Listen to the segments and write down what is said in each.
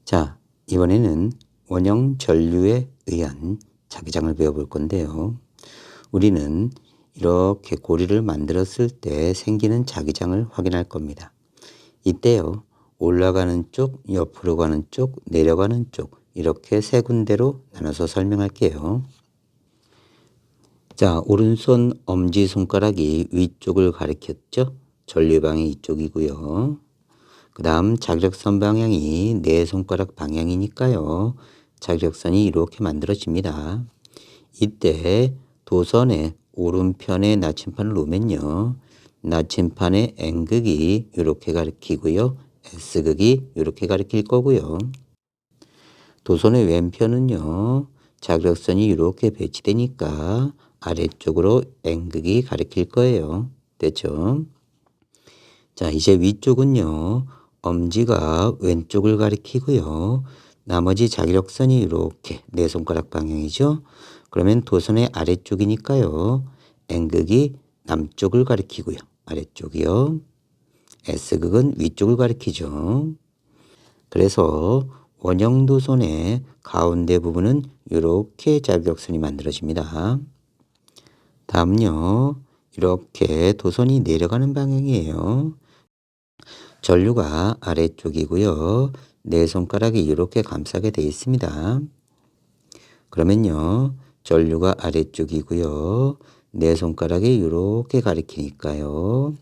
자, 이번에는 원형 전류에 의한 자기장을 배워볼 건데요. 우리는 이렇게 고리를 만들었을 때 생기는 자기장을 확인할 겁니다. 이때요, 올라가는 쪽, 옆으로 가는 쪽, 내려가는 쪽 이렇게 세 군데로 나눠서 설명할게요. 자, 오른손 엄지손가락이 위쪽을 가리켰죠? 전류방이 이쪽이고요. 그 다음 자기력선 방향이 내 손가락 방향이니까요. 자기력선이 이렇게 만들어집니다. 이때 도선의 오른편에 나침판을 놓으면요. 나침판의 N극이 이렇게 가리키고요. S극이 이렇게 가리킬 거고요. 도선의 왼편은요. 자기력선이 이렇게 배치되니까 아래쪽으로 N극이 가리킬 거예요. 됐죠? 자, 이제 위쪽은요. 엄지가 왼쪽을 가리키고요. 나머지 자기력선이 이렇게 내 손가락 방향이죠. 그러면 도선의 아래쪽이니까요. N극이 남쪽을 가리키고요. 아래쪽이요. S극은 위쪽을 가리키죠. 그래서 원형 도선의 가운데 부분은 이렇게 자기력선이 만들어집니다. 다음요. 이렇게 도선이 내려가는 방향이에요. 전류가 아래쪽이고요. 내 손가락이 이렇게 감싸게 되어 있습니다. 그러면요. 전류가 아래쪽이고요. 내 손가락이 이렇게 가리키니까요.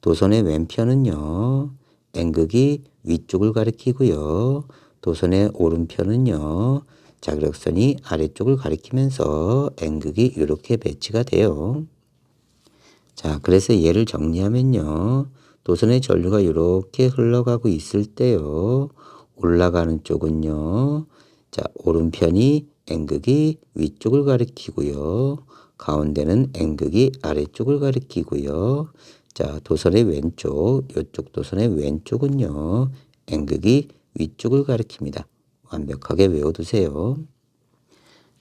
도선의 왼편은요. N극이 위쪽을 가리키고요. 도선의 오른편은요. 자기력선이 아래쪽을 가리키면서 N극이 이렇게 배치가 돼요. 자, 그래서 얘를 정리하면요. 도선의 전류가 이렇게 흘러가고 있을 때요. 올라가는 쪽은요. 자, 오른편이 N극이 위쪽을 가리키고요. 가운데는 N극이 아래쪽을 가리키고요. 자, 도선의 왼쪽, 이쪽 도선의 왼쪽은요. N극이 위쪽을 가리킵니다. 완벽하게 외워두세요.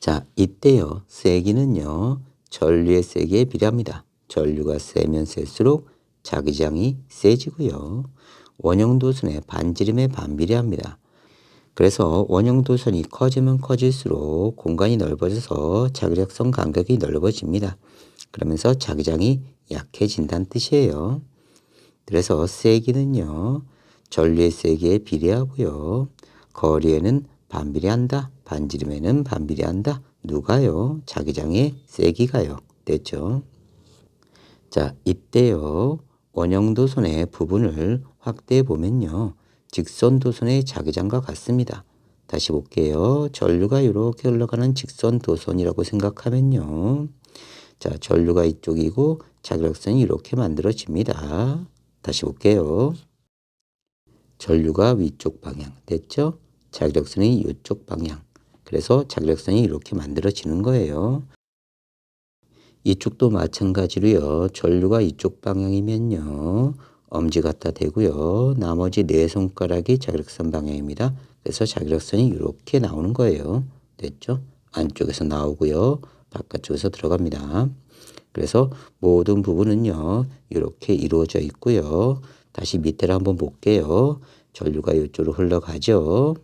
자, 이때요. 세기는요. 전류의 세기에 비례합니다. 전류가 세면 셀수록 자기장이 세지고요. 원형 도선의 반지름에 반비례합니다. 그래서 원형 도선이 커지면 커질수록 공간이 넓어져서 자기력선 간격이 넓어집니다. 그러면서 자기장이 약해진다는 뜻이에요. 그래서 세기는요. 전류의 세기에 비례하고요. 거리에는 반비례한다. 반지름에는 반비례한다. 누가요? 자기장의 세기가요. 됐죠? 자, 이때요. 원형 도선의 부분을 확대해 보면요. 직선 도선의 자기장과 같습니다. 다시 볼게요. 전류가 이렇게 흘러가는 직선 도선이라고 생각하면요. 자, 전류가 이쪽이고 자기력선이 이렇게 만들어집니다. 다시 볼게요. 전류가 위쪽 방향 됐죠? 자기력선이 이쪽 방향. 그래서 자기력선이 이렇게 만들어지는 거예요. 이쪽도 마찬가지로요. 전류가 이쪽 방향이면요. 엄지 갖다 대고요. 나머지 네 손가락이 자기력선 방향입니다. 그래서 자기력선이 이렇게 나오는 거예요. 됐죠? 안쪽에서 나오고요. 바깥쪽에서 들어갑니다. 그래서 모든 부분은요. 이렇게 이루어져 있고요. 다시 밑에를 한번 볼게요. 전류가 이쪽으로 흘러가죠.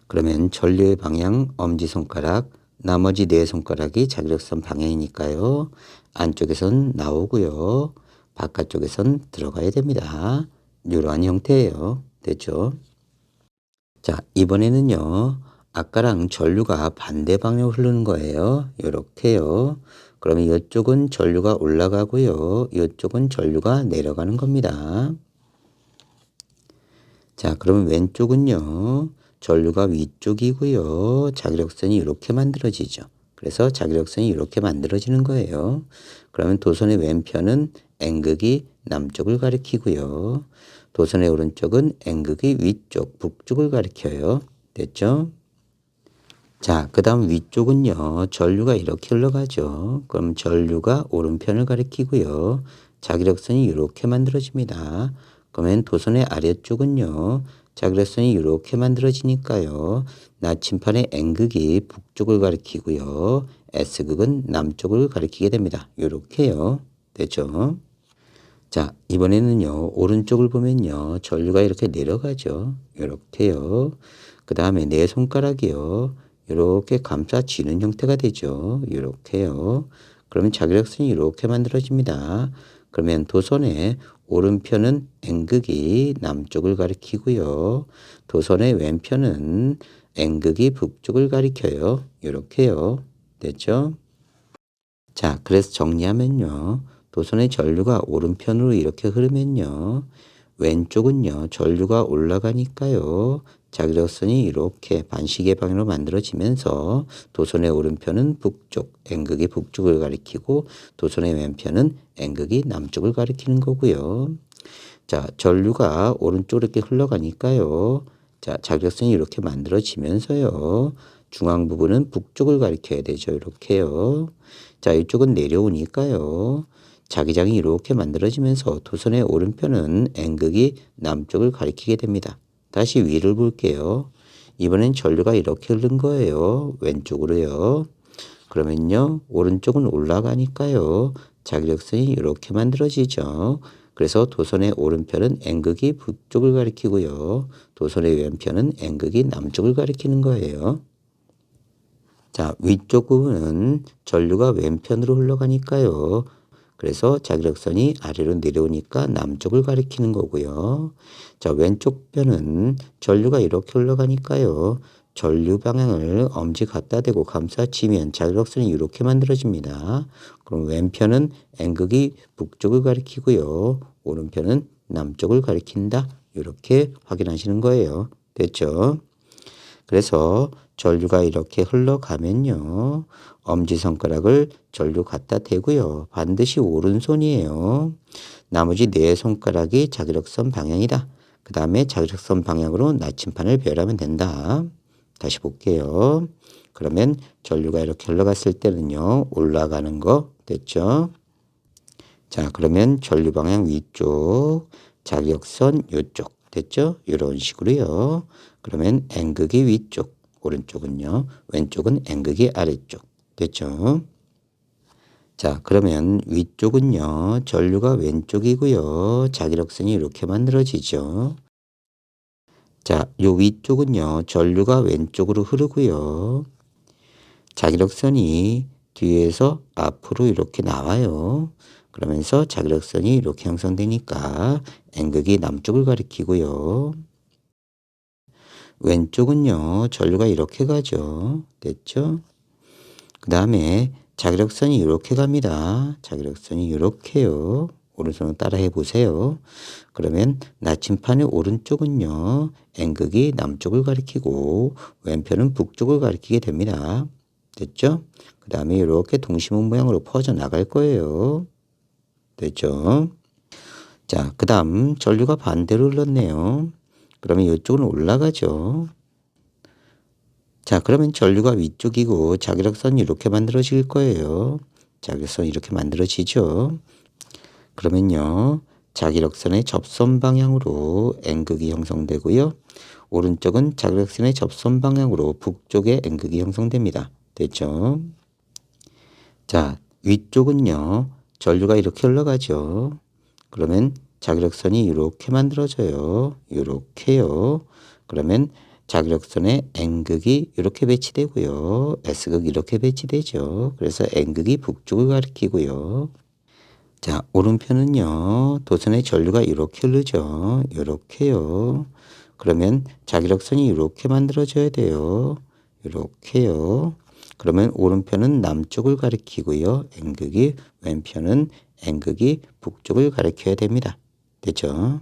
그러면 전류의 방향 엄지손가락, 나머지 네 손가락이 자기력선 방향이니까요. 안쪽에선 나오고요. 바깥쪽에선 들어가야 됩니다. 이러한 형태예요. 됐죠? 자, 이번에는요. 아까랑 전류가 반대 방향으로 흐르는 거예요. 이렇게요. 그러면 이쪽은 전류가 올라가고요. 이쪽은 전류가 내려가는 겁니다. 자, 그러면 왼쪽은요. 전류가 위쪽이고요. 자기력선이 이렇게 만들어지죠. 그래서 자기력선이 이렇게 만들어지는 거예요. 그러면 도선의 왼편은 N극이 남쪽을 가리키고요. 도선의 오른쪽은 N극이 위쪽, 북쪽을 가리켜요. 됐죠? 자, 그 다음 위쪽은요. 전류가 이렇게 흘러가죠. 그럼 전류가 오른편을 가리키고요. 자기력선이 이렇게 만들어집니다. 그러면 도선의 아래쪽은요. 자기력선이 이렇게 만들어지니까요. 나침판의 N극이 북쪽을 가리키고요. S극은 남쪽을 가리키게 됩니다. 이렇게요. 됐죠? 자, 이번에는요, 오른쪽을 보면요, 전류가 이렇게 내려가죠. 이렇게요. 그 다음에 내 손가락이요, 이렇게 감싸쥐는 형태가 되죠. 이렇게요. 그러면 자기력선이 이렇게 만들어집니다. 그러면 도선의 오른편은 N극이 남쪽을 가리키고요. 도선의 왼편은 N극이 북쪽을 가리켜요. 이렇게요. 됐죠? 자, 그래서 정리하면요. 도선의 전류가 오른편으로 이렇게 흐르면요. 왼쪽은요. 전류가 올라가니까요. 자기력선이 이렇게 반시계 방향으로 만들어지면서 도선의 오른편은 북쪽, N극이 북쪽을 가리키고 도선의 왼편은 N극이 남쪽을 가리키는 거고요. 자, 전류가 오른쪽으로 이렇게 흘러가니까요. 자, 자기력선이 이렇게 만들어지면서요. 중앙 부분은 북쪽을 가리켜야 되죠. 이렇게요. 자, 이쪽은 내려오니까요. 자기장이 이렇게 만들어지면서 도선의 오른편은 N극이 남쪽을 가리키게 됩니다. 다시 위를 볼게요. 이번엔 전류가 이렇게 흐른 거예요. 왼쪽으로요. 그러면요. 오른쪽은 올라가니까요. 자기력선이 이렇게 만들어지죠. 그래서 도선의 오른편은 N극이 북쪽을 가리키고요. 도선의 왼편은 N극이 남쪽을 가리키는 거예요. 자, 위쪽 부분은 전류가 왼편으로 흘러가니까요. 그래서 자기력선이 아래로 내려오니까 남쪽을 가리키는 거고요. 자, 왼쪽 편은 전류가 이렇게 흘러가니까요. 전류 방향을 엄지 갖다 대고 감싸치면 자기력선이 이렇게 만들어집니다. 그럼 왼편은 N극이 북쪽을 가리키고요. 오른편은 남쪽을 가리킨다. 이렇게 확인하시는 거예요. 됐죠? 그래서 전류가 이렇게 흘러가면요. 엄지손가락을 전류 갖다 대고요. 반드시 오른손이에요. 나머지 네 손가락이 자기력선 방향이다. 그 다음에 자기력선 방향으로 나침판을 배열하면 된다. 다시 볼게요. 그러면 전류가 이렇게 흘러갔을 때는요. 올라가는 거 됐죠? 자, 그러면 전류 방향 위쪽, 자기력선 이쪽 됐죠? 이런 식으로요. 그러면 N극이 위쪽, 오른쪽은요. 왼쪽은 N극이 아래쪽 됐죠? 자, 그러면 위쪽은요. 전류가 왼쪽이고요. 자기력선이 이렇게 만들어지죠. 자, 요 위쪽은요. 전류가 왼쪽으로 흐르고요. 자기력선이 뒤에서 앞으로 이렇게 나와요. 그러면서 자기력선이 이렇게 형성되니까 N극이 남쪽을 가리키고요. 왼쪽은요. 전류가 이렇게 가죠. 됐죠? 그 다음에 자기력선이 이렇게 갑니다. 자기력선이 이렇게요. 오른손으로 따라 해보세요. 그러면 나침판의 오른쪽은요. N극이 남쪽을 가리키고 왼편은 북쪽을 가리키게 됩니다. 됐죠? 그 다음에 이렇게 동시문 모양으로 퍼져나갈 거예요. 됐죠? 자, 그 다음 전류가 반대로 흘렀네요. 그러면 이쪽은 올라가죠. 자, 그러면 전류가 위쪽이고 자기력선이 이렇게 만들어질 거예요. 자기력선이 이렇게 만들어지죠. 그러면요. 자기력선의 접선 방향으로 N극이 형성되고요. 오른쪽은 자기력선의 접선 방향으로 북쪽에 N극이 형성됩니다. 됐죠? 자, 위쪽은요. 전류가 이렇게 흘러가죠. 그러면 자기력선이 이렇게 만들어져요. 이렇게요. 그러면 자기력선에 N극이 이렇게 배치되고요. S극이 이렇게 배치되죠. 그래서 N극이 북쪽을 가리키고요. 자, 오른편은요. 도선의 전류가 이렇게 흐르죠. 이렇게요. 그러면 자기력선이 이렇게 만들어져야 돼요. 이렇게요. 그러면 오른편은 남쪽을 가리키고요. N극이 왼편은 N극이 북쪽을 가리켜야 됩니다. 됐죠?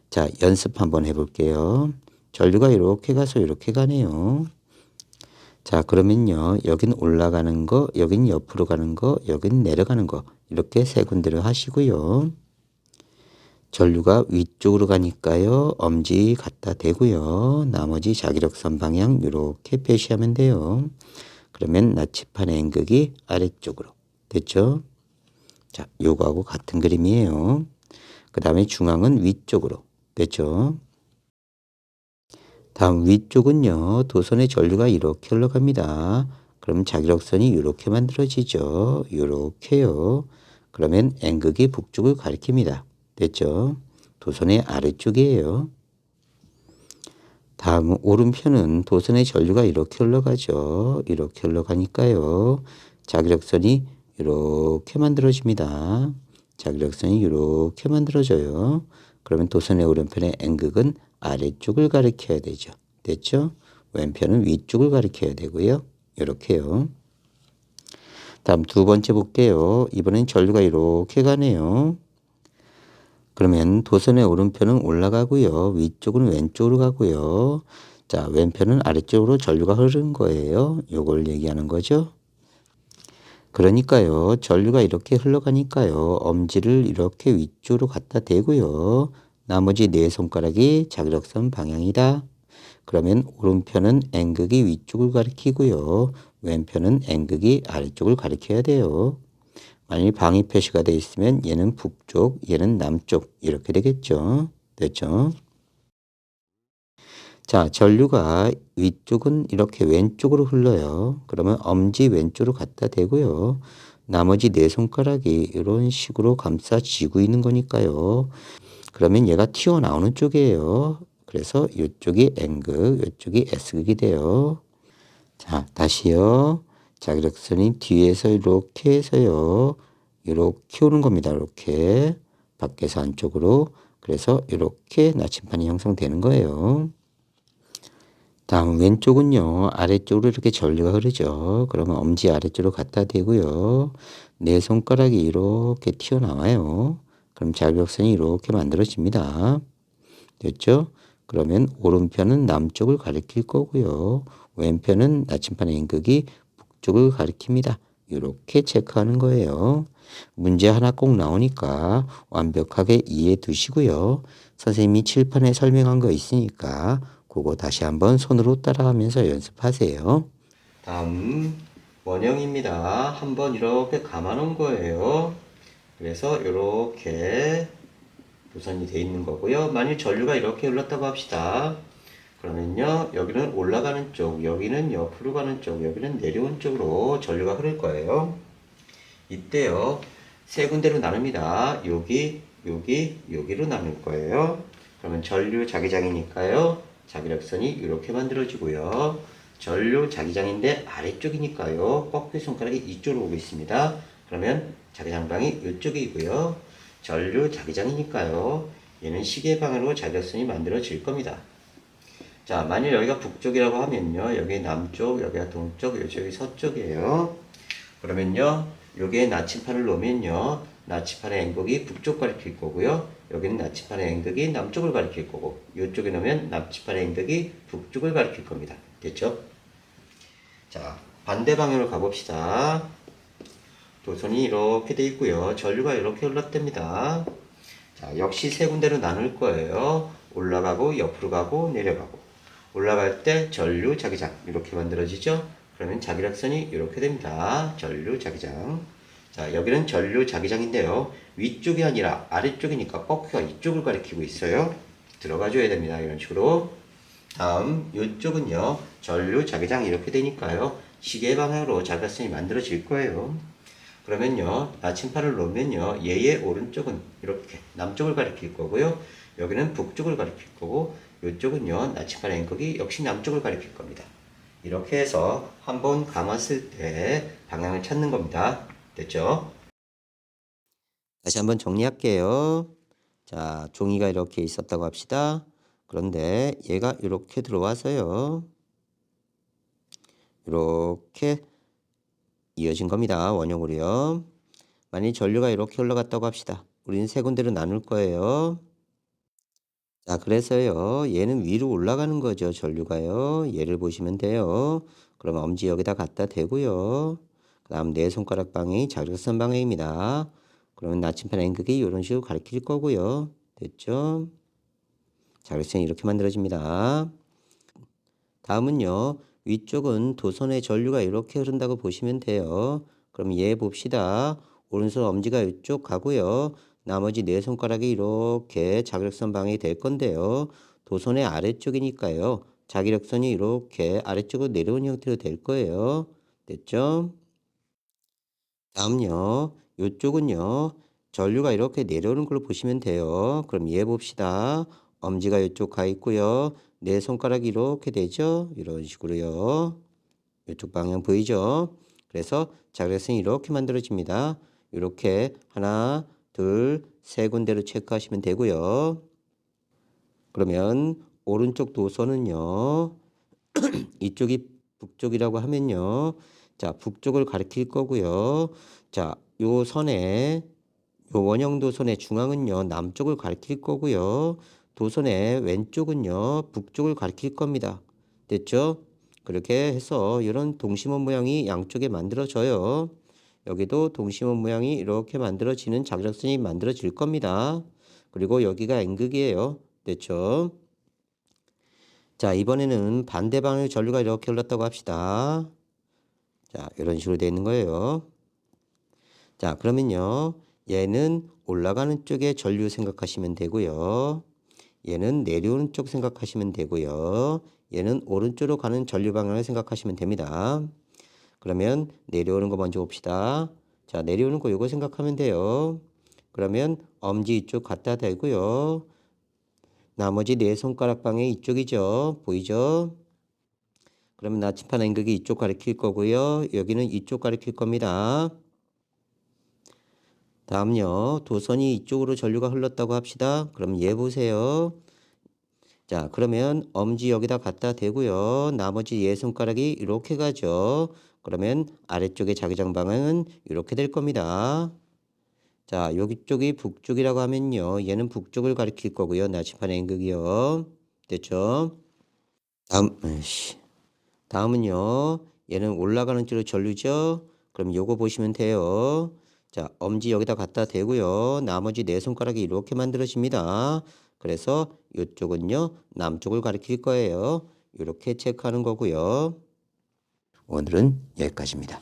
자, 연습 한번 해볼게요. 전류가 이렇게 가서 이렇게 가네요. 자, 그러면요. 여긴 올라가는 거, 여긴 옆으로 가는 거, 여긴 내려가는 거. 이렇게 세 군데를 하시고요. 전류가 위쪽으로 가니까요. 엄지 갖다 대고요. 나머지 자기력선 방향 이렇게 표시하면 돼요. 그러면 나침판의 N극이 아래쪽으로. 됐죠? 자, 요거하고 같은 그림이에요. 그 다음에 중앙은 위쪽으로. 됐죠? 다음 위쪽은요. 도선의 전류가 이렇게 흘러갑니다. 그럼 자기력선이 이렇게 만들어지죠. 이렇게요. 그러면 N극이 북쪽을 가리킵니다. 됐죠? 도선의 아래쪽이에요. 다음 오른편은 도선의 전류가 이렇게 흘러가죠. 이렇게 흘러가니까요. 자기력선이 이렇게 만들어집니다. 자기력선이 이렇게 만들어져요. 그러면 도선의 오른편의 N극은 아래쪽을 가리켜야 되죠. 됐죠? 왼편은 위쪽을 가리켜야 되고요. 이렇게요. 다음 두 번째 볼게요. 이번엔 전류가 이렇게 가네요. 그러면 도선의 오른편은 올라가고요. 위쪽은 왼쪽으로 가고요. 자, 왼편은 아래쪽으로 전류가 흐르는 거예요. 요걸 얘기하는 거죠. 그러니까요. 전류가 이렇게 흘러가니까요. 엄지를 이렇게 위쪽으로 갖다 대고요. 나머지 네 손가락이 자기력선 방향이다. 그러면 오른편은 N극이 위쪽을 가리키고요. 왼편은 N극이 아래쪽을 가리켜야 돼요. 만일 방위 표시가 되어 있으면 얘는 북쪽, 얘는 남쪽 이렇게 되겠죠. 됐죠? 자, 전류가 위쪽은 이렇게 왼쪽으로 흘러요. 그러면 엄지 왼쪽으로 갖다 대고요. 나머지 네 손가락이 이런 식으로 감싸지고 있는 거니까요. 그러면 얘가 튀어나오는 쪽이에요. 그래서 이쪽이 N극, 이쪽이 S극이 돼요. 자, 다시요. 자기력선이 뒤에서 이렇게 해서요. 이렇게 오는 겁니다. 이렇게. 밖에서 안쪽으로. 그래서 이렇게 나침판이 형성되는 거예요. 다음 왼쪽은요. 아래쪽으로 이렇게 전류가 흐르죠. 그러면 엄지 아래쪽으로 갖다 대고요. 네 손가락이 이렇게 튀어나와요. 그럼 자기력선이 이렇게 만들어집니다. 됐죠? 그러면 오른편은 남쪽을 가리킬 거고요. 왼편은 나침판의 N극이 북쪽을 가리킵니다. 이렇게 체크하는 거예요. 문제 하나 꼭 나오니까 완벽하게 이해해 두시고요. 선생님이 칠판에 설명한 거 있으니까 그거 다시 한번 손으로 따라가면서 연습하세요. 다음 원형입니다. 한번 이렇게 감아 놓은 거예요. 그래서 이렇게 도선이 되어 있는 거고요. 만일 전류가 이렇게 흘렀다고 합시다. 그러면요, 여기는 올라가는 쪽, 여기는 옆으로 가는 쪽, 여기는 내려온 쪽으로 전류가 흐를 거예요. 이때요, 세 군데로 나눕니다. 여기, 여기, 여기로 나눌 거예요. 그러면 전류 자기장이니까요, 자기력선이 이렇게 만들어지고요. 전류 자기장인데 아래쪽이니까요, 꺾기 손가락이 이쪽으로 오고 있습니다. 그러면 자기장방이 이쪽이고요. 전류 자기장이니까요, 얘는 시계 방향으로 자기력선이 만들어질 겁니다. 자, 만일 여기가 북쪽이라고 하면요, 여기 남쪽, 여기가 동쪽, 여기 서쪽이에요. 그러면요, 여기에 나침판을 놓으면요, 나침판의 N극이 북쪽 가리킬 거고요. 여기는 나침판의 N극이 남쪽을 가리킬 거고, 이쪽에 놓으면 나침판의 N극이 북쪽을 가리킬 겁니다. 됐죠? 자, 반대 방향으로 가봅시다. 도선이 이렇게 돼 있고요. 전류가 이렇게 흘렀답니다. 자, 역시 세 군데로 나눌 거예요. 올라가고, 옆으로 가고, 내려가고. 올라갈 때 전류 자기장 이렇게 만들어지죠. 그러면 자기력선이 이렇게 됩니다. 전류 자기장. 자, 여기는 전류 자기장인데요. 위쪽이 아니라 아래쪽이니까 꺾기가 이쪽을 가리키고 있어요. 들어가 줘야 됩니다. 이런 식으로. 다음 이쪽은요. 전류 자기장 이렇게 되니까요. 시계 방향으로 자기력선이 만들어질 거예요. 그러면요. 나침판을 놓으면요. 얘의 오른쪽은 이렇게 남쪽을 가리킬 거고요. 여기는 북쪽을 가리킬 거고 이쪽은요. 나침판 N극이 역시 남쪽을 가리킬 겁니다. 이렇게 해서 한번 감았을 때 방향을 찾는 겁니다. 됐죠? 다시 한번 정리할게요. 자, 종이가 이렇게 있었다고 합시다. 그런데 얘가 이렇게 들어와서요. 이렇게 이어진 겁니다. 원형으로요. 만일 전류가 이렇게 흘러갔다고 합시다. 우리는 세 군데로 나눌 거예요. 자, 그래서요, 얘는 위로 올라가는 거죠, 전류가요. 얘를 보시면 돼요. 그러면 엄지 여기다 갖다 대고요. 그 다음 네 손가락 방향이 자극선 방향입니다. 그러면 나침판 N극이 이런 식으로 가리킬 거고요. 됐죠? 자극선이 이렇게 만들어집니다. 다음은요, 위쪽은 도선의 전류가 이렇게 흐른다고 보시면 돼요. 그럼 얘 봅시다. 오른손 엄지가 이쪽 가고요. 나머지 네 손가락이 이렇게 자기력선 방향이 될 건데요. 도선의 아래쪽이니까요. 자기력선이 이렇게 아래쪽으로 내려온 형태로 될 거예요. 됐죠? 다음요. 요쪽은요. 전류가 이렇게 내려오는 걸 보시면 돼요. 그럼 이해 봅시다. 엄지가 이쪽 가 있고요. 내 손가락이 이렇게 되죠. 이런 식으로요. 이쪽 방향 보이죠? 그래서 자극선이 이렇게 만들어집니다. 이렇게 하나, 둘, 세 군데로 체크하시면 되고요. 그러면 오른쪽 도선은요. 이쪽이 북쪽이라고 하면요. 자, 북쪽을 가리킬 거고요. 자, 요 선에 요 원형 도선의 중앙은요. 남쪽을 가리킬 거고요. 도선의 왼쪽은요. 북쪽을 가리킬 겁니다. 됐죠? 그렇게 해서 이런 동심원 모양이 양쪽에 만들어져요. 여기도 동심원 모양이 이렇게 만들어지는 자기장선이 만들어질 겁니다. 그리고 여기가 N극이에요. 됐죠? 자, 이번에는 반대 방향의 전류가 이렇게 흘렀다고 합시다. 자, 이런 식으로 되어 있는 거예요. 자, 그러면요. 얘는 올라가는 쪽에 전류 생각하시면 되고요. 얘는 내려오는 쪽 생각하시면 되고요. 얘는 오른쪽으로 가는 전류 방향을 생각하시면 됩니다. 그러면 내려오는 거 먼저 봅시다. 자, 내려오는 거 이거 생각하면 돼요. 그러면 엄지 이쪽 갖다 대고요. 나머지 네 손가락 방향 이쪽이죠. 보이죠? 그러면 나침반 N극이 이쪽 가리킬 거고요. 여기는 이쪽 가리킬 겁니다. 다음요. 도선이 이쪽으로 전류가 흘렀다고 합시다. 그럼 얘 보세요. 자, 그러면 엄지 여기다 갖다 대고요. 나머지 얘 손가락이 이렇게 가죠. 그러면 아래쪽의 자기장 방향은 이렇게 될 겁니다. 자, 여기 쪽이 북쪽이라고 하면요. 얘는 북쪽을 가리킬 거고요. 나침반 N극이요. 됐죠? 다음은요. 얘는 올라가는 쪽으로 전류죠. 그럼 요거 보시면 돼요. 자, 엄지 여기다 갖다 대고요. 나머지 네 손가락이 이렇게 만들어집니다. 그래서 이쪽은요. 남쪽을 가리킬 거예요. 이렇게 체크하는 거고요. 오늘은 여기까지입니다.